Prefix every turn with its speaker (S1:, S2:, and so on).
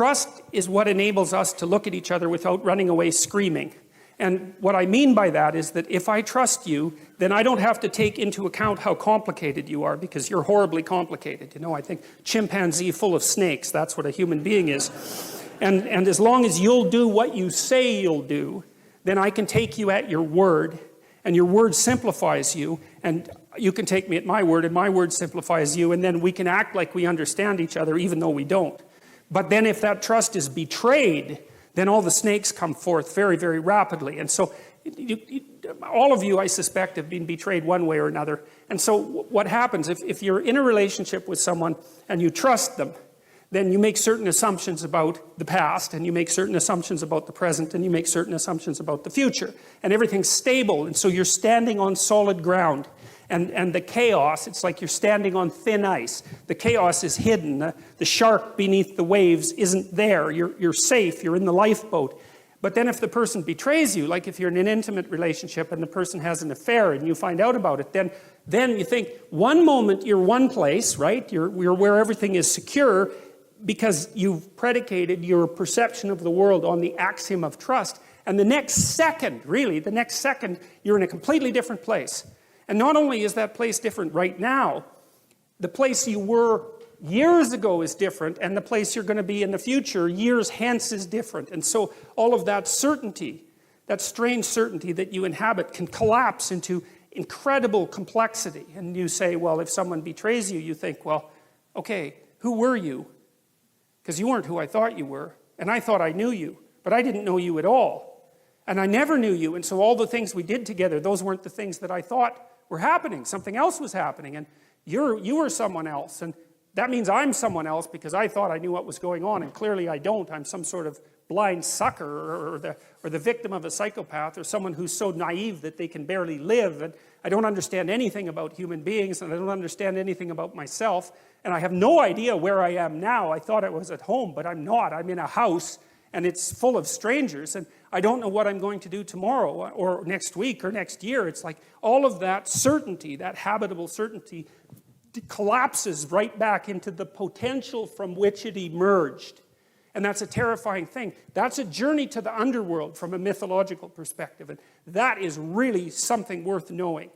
S1: Trust is what enables us to look at each other without running away screaming. And what I mean by that is that if I trust you, then I don't have to take into account how complicated you are, because you're horribly complicated. You know, I think chimpanzee full of snakes, that's what a human being is. And as long as you'll do what you say you'll do, then I can take you at your word, and your word simplifies you, and you can take me at my word, and my word simplifies you, and then we can act like we understand each other even though we don't. But then if that trust is betrayed, then all the snakes come forth very, very rapidly. And so all of you, I suspect, have been betrayed one way or another. And so what happens, if you're in a relationship with someone and you trust them, then you make certain assumptions about the past, and you make certain assumptions about the present, and you make certain assumptions about the future. And everything's stable, and so you're standing on solid ground. And the chaos, it's like you're standing on thin ice. The chaos is hidden. The shark beneath the waves isn't there. You're safe. You're in the lifeboat. But then if the person betrays you, like if you're in an intimate relationship and the person has an affair and you find out about it, then you think, one moment you're one place, right? You're where everything is secure because you've predicated your perception of the world on the axiom of trust. And the next second, really, the next second, you're in a completely different place. And not only is that place different right now, the place you were years ago is different, and the place you're going to be in the future, years hence, is different. And so all of that certainty, that strange certainty that you inhabit, can collapse into incredible complexity. And you say, well, if someone betrays you, you think, well, okay, who were you? Because you weren't who I thought you were, and I thought I knew you, but I didn't know you at all. And I never knew you, and so all the things we did together, those weren't the things that I thought were happening. Something else was happening, and you were someone else, and that means I'm someone else because I thought I knew what was going on, and clearly I don't. I'm some sort of blind sucker, or the victim of a psychopath, or someone who's so naive that they can barely live, and I don't understand anything about human beings, and I don't understand anything about myself, and I have no idea where I am now. I thought I was at home, but I'm not. I'm in a house, and it's full of strangers, and I don't know what I'm going to do tomorrow, or next week, or next year. It's like all of that certainty, that habitable certainty, collapses right back into the potential from which it emerged. And that's a terrifying thing. That's a journey to the underworld from a mythological perspective, and that is really something worth knowing.